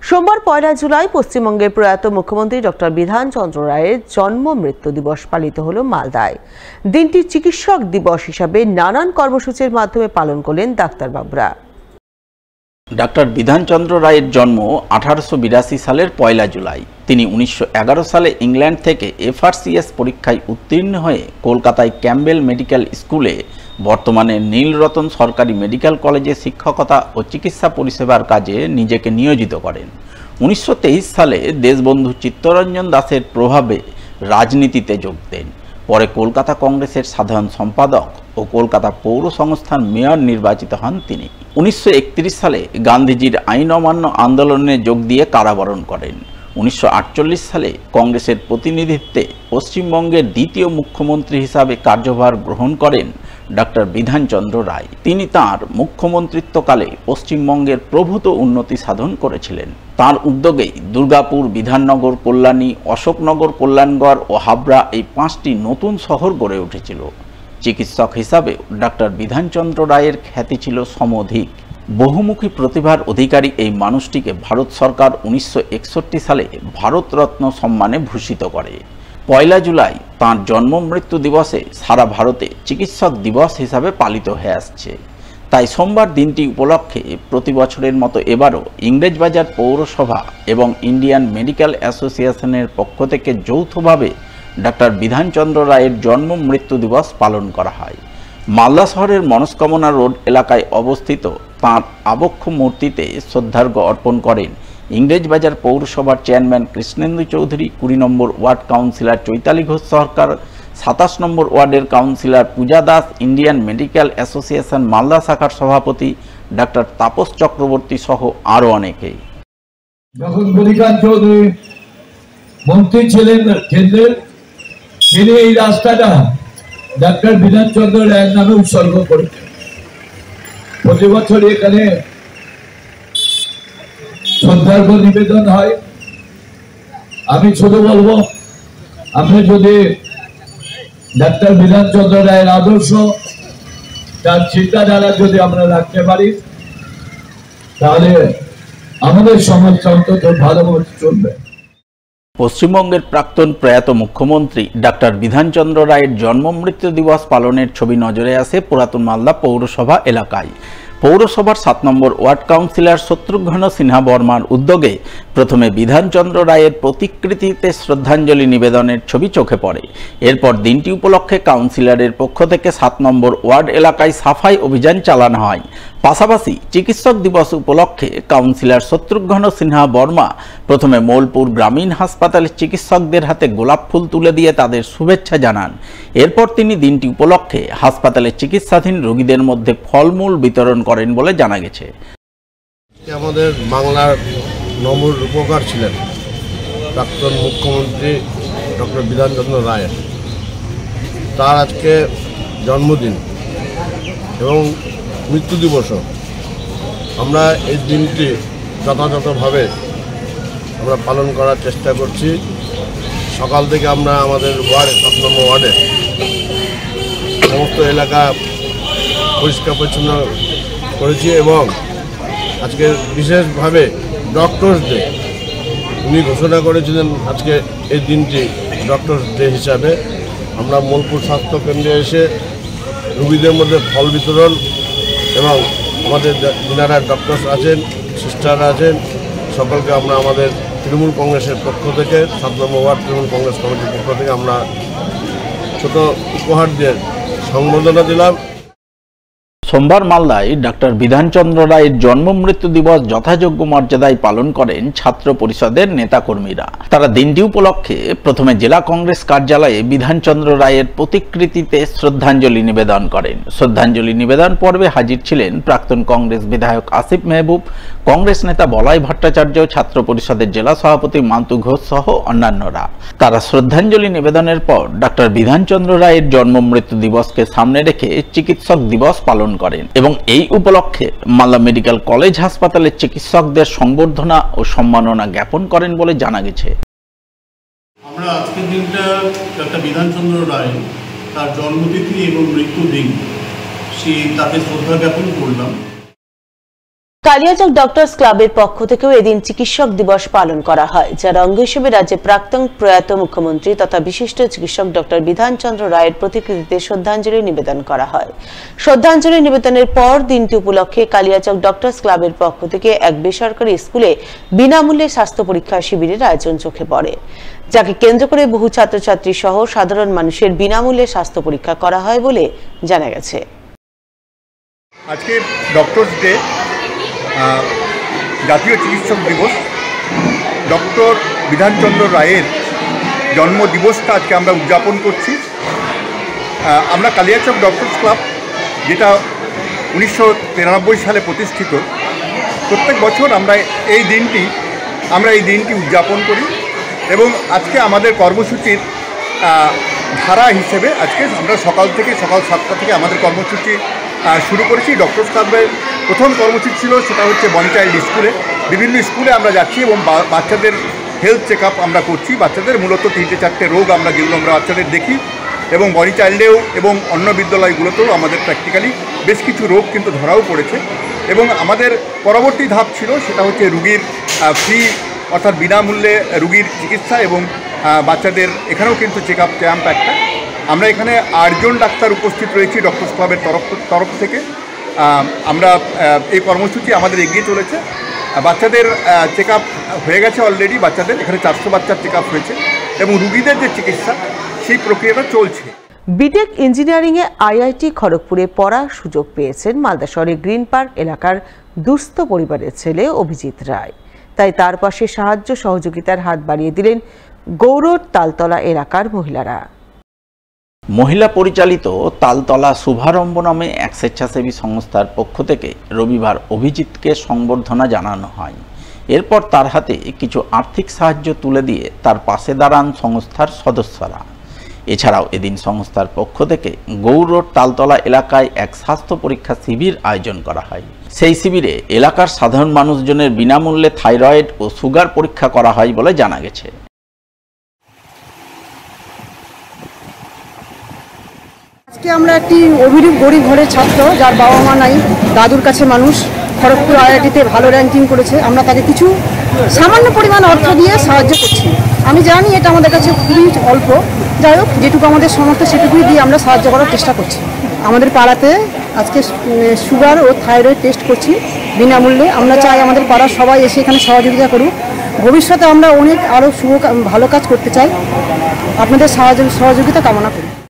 সোমবার 1 জুলাই পশ্চিমবঙ্গের প্রয়াত মুখ্যমন্ত্রী ডক্টর বিধান চন্দ্র রায়ের জন্ম মৃত্যু দিবস পালিত হলো মালদায়। দিনটি চিকিৎসক দিবস হিসাবে নানান কর্মসূচির মাধ্যমে পালন করলেন ডাক্তারবাবুরা। ডক্টর বিধান চন্দ্র রায়ের জন্ম 1882 সালের 1 জুলাই। তিনি 1911 সালে ইংল্যান্ড থেকে FRCS পরীক্ষায় উত্তীর্ণ হয়ে কলকাতায় ক্যাম্বেল মেডিকেল স্কুলে, বর্তমানে নীলরতন সরকারি মেডিকেল কলেজে শিক্ষকতা ও চিকিৎসা পরিষেবার কাজে নিজেকে নিয়োজিত করেন। 1923 সালে দেশবন্ধু চিত্তরঞ্জন দাসের প্রভাবে রাজনীতিতে যোগ দেন। পরে কলকাতা কংগ্রেসের সাধারণ সম্পাদক ও কলকাতা পৌর সংস্থার মেয়র নির্বাচিত হন তিনি। 1931 সালে গান্ধীজির আইন অমান্য আন্দোলনে যোগ দিয়ে কারাবরণ করেন। 1948 সালে কংগ্রেসের প্রতিনিধিত্বে পশ্চিমবঙ্গের দ্বিতীয় মুখ্যমন্ত্রী হিসাবে কার্যভার গ্রহণ করেন ডক্টর বিধান চন্দ্র রায়। তিনি তাঁর মুখ্যমন্ত্রিত্বকালে পশ্চিমবঙ্গের প্রভূত উন্নতি সাধন করেছিলেন। তাঁর উদ্যোগেই দুর্গাপুর, বিধাননগর, কল্যাণী, অশোকনগর, কল্যাণগড় ও হাবড়া এই 5টি নতুন শহর গড়ে উঠেছিল। চিকিৎসক হিসাবে ডক্টর বিধানচন্দ্র রায়ের খ্যাতি ছিল সমধিক। বহুমুখী প্রতিভার অধিকারী এই মানুষটিকে ভারত সরকার 1961 সালে ভারতরত্ন সম্মানে ভূষিত করে। 1 জুলাই তাঁর জন্ম মৃত্যু দিবসে সারা ভারতে চিকিৎসক দিবস হিসাবে পালিত হয়ে আসছে। তাই সোমবার দিনটি উপলক্ষে প্রতি বছরের মতো এবারও ইংরেজবাজার পৌরসভা এবং ইন্ডিয়ান মেডিকেল অ্যাসোসিয়েশনের পক্ষ থেকে যৌথভাবে ডক্টর বিধানচন্দ্র রায়ের জন্ম মৃত্যু দিবস পালন করা হয়। মালদা শহরের মনস্কামনা রোড এলাকায় অবস্থিত তাঁর আবক্ষ মূর্তিতে শ্রদ্ধার্ঘ্য অর্পণ করেন ইংরেজবাজার পৌরসভার চেয়ারম্যান কৃষ্ণেন্দু চৌধুরী, 20 নম্বর ওয়ার্ড কাউন্সিলর চৈতালি ঘোষ সরকার, 27 নম্বর ওয়ার্ডের councillor Puja Das, Indian Medical Association Malda শাখার সভাপতি ডক্টর তাপস চক্রবর্তী সহ আরও অনেকেই। যখন বলিকান চৌধুরী মন্ত্রী ছিলেন কেন্দ্রের, তিনি এই রাস্তাটা ডক্টর বিধান চন্দ্র রায়ের নামে উৎসর্গ করেছেন। প্রতি বছর এখানে শ্রদ্ধার্ঘ্য নিবেদন হয়। আমি শুধু বলবো, আমরা যদি ডক্টর বিধান চন্দ্র রায়ের আদর্শ, তার চিন্তাধারা যদি আমরা রাখতে পারি, তাহলে আমাদের সমাজটা অন্তত ভালোভাবে চলবে। পশ্চিমবঙ্গের প্রাক্তন প্রয়াত মুখ্যমন্ত্রী ডক্টর বিধানচন্দ্র রায়ের জন্ম মৃত্যু দিবস পালনের ছবি নজরে আসে পুরাতন মালদা পৌরসভা এলাকায়। পৌরসভার 7 নম্বর ওয়ার্ড কাউন্সিলর শত্রুঘ্ন সিনহা বর্মার উদ্যোগে প্রথমে বিধানচন্দ্র রায়ের প্রতিকৃতিতে শ্রদ্ধাঞ্জলি নিবেদনের ছবি চোখে পড়ে। এরপর দিনটি উপলক্ষে কাউন্সিলরের পক্ষ থেকে 7 নম্বর ওয়ার্ড এলাকায় সাফাই অভিযান চালানো হয়। পাশাপাশি চিকিৎসক দিবস উপলক্ষে কাউন্সিলর শত্রুঘ্ন সিনহা বর্মা প্রথমে মোলপুর গ্রামীণ হাসপাতালের চিকিৎসকদের হাতে গোলাপ ফুল তুলে দিয়ে তাদের শুভেচ্ছা জানান। এরপর তিনি দিনটি উপলক্ষে হাসপাতালে চিকিৎসাধীন রোগীদের মধ্যে ফলমূল বিতরণ করেন বলে জানা গেছে। আমাদের বাংলার নমর রূপকার ছিলেন প্রাক্তন মুখ্যমন্ত্রী ডক্টর বিধানচন্দ্র রায়। তার আজকে জন্মদিন এবং মৃত্যু দিবসও। আমরা এই দিনটি যথাযথভাবে আমরা পালন করার চেষ্টা করছি। সকাল থেকে আমরা আমাদের ওয়ার্ডে, 7 নম্বর ওয়ার্ডে সমস্ত এলাকা পরিষ্কার পরিচ্ছন্ন করেছি এবং আজকে বিশেষভাবে ডক্টরস ডে উনি ঘোষণা করেছিলেন। আজকে এই দিনটি ডক্টরস ডে হিসাবে আমরা মোলপুর স্বাস্থ্য কেন্দ্রে এসে রোগীদের মধ্যে ফল বিতরণ এবং আমাদের যারা ডক্টরস আছেন, সিস্টাররা আছেন, সকলকে আমরা আমাদের তৃণমূল কংগ্রেসের পক্ষ থেকে, 7 নম্বর ওয়ার্ড তৃণমূল কংগ্রেস কমিটির পক্ষ থেকে আমরা ছোট উপহার দিয়ে সংবর্ধনা দিলাম। সোমবার মালদায় ডক্টর বিধানচন্দ্র রায়ের জন্ম মৃত্যু দিবস যথাযোগ্য মর্যাদায় পালন করেন ছাত্র পরিষদের নেতাকর্মীরা। তারা দিনটি উপলক্ষে প্রথমে জেলা কংগ্রেস কার্যালয়ে বিধানচন্দ্র রায়ের প্রতিকৃতিতে শ্রদ্ধাঞ্জলি নিবেদন করেন। শ্রদ্ধাঞ্জলি নিবেদন পর্বে হাজির ছিলেন প্রাক্তন কংগ্রেস বিধায়ক আসিফ মেহবুব, কংগ্রেস নেতা বলাই ভট্টাচার্য, ছাত্র পরিষদের জেলা সভাপতি মান্তু ঘোষ সহ অন্যান্যরা। তারা শ্রদ্ধাঞ্জলি নিবেদনের পর ডক্টর বিধানচন্দ্র রায়ের জন্ম মৃত্যু দিবসকে সামনে রেখে চিকিৎসক দিবস পালন করেন এবং এই উপলক্ষে মালদা মেডিকেল কলেজ হাসপাতালের চিকিৎসকদের সংবর্ধনা ও সম্মাননা জ্ঞাপন করেন বলে জানা গেছে। আমরা আজকের দিনটা ডক্টর বিধানচন্দ্র রায় তার জন্মতিথি এবং মৃত্যু দিন, তাকে শ্রদ্ধা জ্ঞাপন করলাম। কালিয়াচক ডক্টরস ক্লাবের পক্ষ থেকেও এদিন চিকিৎসক দিবস পালন করা হয়, যার অঙ্গ হিসেবে রাজ্যে প্রাক্তন প্রয়াত মুখ্যমন্ত্রী তথা বিশিষ্ট চিকিৎসক ডক্টর বিধানচন্দ্র রায়ের প্রতিকৃতিতে শ্রদ্ধাঞ্জলি নিবেদন করা হয়। শ্রদ্ধাঞ্জলি নিবেদনের পর দিনটি উপলক্ষে কালিয়াচক ডক্টরস ক্লাবের পক্ষ থেকে এক বেসরকারি স্কুলে বিনামূল্যে স্বাস্থ্য পরীক্ষা শিবিরের আয়োজন চোখে পড়ে, যাকে কেন্দ্র করে বহু ছাত্রছাত্রী সহ সাধারণ মানুষের বিনামূল্যে স্বাস্থ্য পরীক্ষা করা হয় বলে জানা গেছে। আজকে ডক্টরস ডে, জাতীয় চিকিৎসক দিবস, ডক্টর বিধানচন্দ্র রায়ের জন্মদিবসটা আজকে আমরা উদযাপন করছি। আমরা কালিয়াচক ডক্টরস ক্লাব, যেটা 1993 সালে প্রতিষ্ঠিত, প্রত্যেক বছর আমরা এই দিনটি উদযাপন করি এবং আজকে আমাদের কর্মসূচির ধারা হিসেবে আজকে আমরা সকাল 7টা থেকে আমাদের কর্মসূচি শুরু করেছি। ডক্টরস ক্লাবের প্রথম কর্মসূচি ছিল, সেটা হচ্ছে বনি চাইল্ড স্কুলে। বিভিন্ন স্কুলে আমরা যাচ্ছি এবং বাচ্চাদের হেলথ চেক আপ আমরা করছি। বাচ্চাদের মূলত 3-4টে রোগ যেগুলো আমরা বাচ্চাদের দেখি, এবং বনি চাইল্ডেও এবং অন্য বিদ্যালয়গুলোতেও আমাদের প্র্যাকটিক্যালি বেশ কিছু রোগ কিন্তু ধরাও পড়েছে। এবং আমাদের পরবর্তী ধাপ ছিল, সেটা হচ্ছে রুগীর ফ্রি অর্থাৎ বিনামূল্যে রুগীর চিকিৎসা এবং বাচ্চাদের এখানেও কিন্তু চেক আপ ক্যাম্প একটা। আমরা এখানে 8 জন ডাক্তার উপস্থিত রয়েছি ডক্টরস ক্লাবের তরফ থেকে। আমরা এই কর্মসূচি আমাদের এগিয়ে চলেছে। বাচ্চাদের চেক আপ হয়ে গেছে অলরেডি, বাচ্চাদের এখানে 400 বাচ্চার চেক আপ হয়েছে এবং রুগীদের যে চিকিৎসা সেই প্রক্রিয়াটা চলছে। বিটেক ইঞ্জিনিয়ারিংয়ে আইআইটি খড়গপুরে পড়ার সুযোগ পেয়েছেন মালদা শহরের গ্রিন পার্ক এলাকার দুস্থ পরিবারের ছেলে অভিজিৎ রায়। তাই তার পাশে সাহায্য সহযোগিতার হাত বাড়িয়ে দিলেন গৌরর তালতলা এলাকার মহিলারা। মহিলা পরিচালিত তালতলা শুভারম্ভ নামে এক স্বেচ্ছাসেবী সংস্থার পক্ষ থেকে রবিবার অভিজিৎকে সংবর্ধনা জানানো হয়। এরপর তার হাতে কিছু আর্থিক সাহায্য তুলে দিয়ে তার পাশে দাঁড়ান সংস্থার সদস্যরা। এছাড়াও এদিন সংস্থার পক্ষ থেকে গৌরর তালতলা এলাকায় এক স্বাস্থ্য পরীক্ষা শিবির আয়োজন করা হয়। সেই শিবিরে এলাকার সাধারণ মানুষজনের বিনামূল্যে থাইরয়েড ও সুগার পরীক্ষা করা হয় বলে জানা গেছে। আজকে আমরা একটি অভিরূপ গরিব ঘরের ছাত্র, যার বাবা মা নাই, দাদুর কাছে মানুষ, খড়গপুর আইআইটিতে ভালো র্যাঙ্কিং করেছে। আমরা তাকে কিছু সামান্য পরিমাণ অর্থ দিয়ে সাহায্য করছি। আমি জানি এটা আমাদের কাছে খুবই অল্প, যাই হোক যেটুকু আমাদের সামর্থ্য সেটুকুই দিয়ে আমরা সাহায্য করার চেষ্টা করছি। আমাদের পাড়াতে আজকে সুগার ও থাইরয়েড টেস্ট করছি বিনামূল্যে। আমরা চাই আমাদের পাড়ার সবাই এসে এখানে সহযোগিতা করুক। ভবিষ্যতে আমরা অনেক আরও ভালো কাজ করতে চাই। আপনাদের সহযোগিতা কামনা করি।